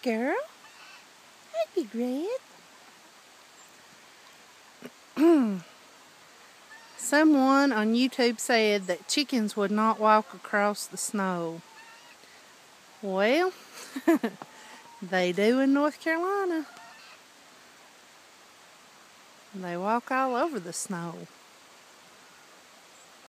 girl. I'd be great. Someone on YouTube said that chickens would not walk across the snow. Well, they do in North Carolina. They walk all over the snow.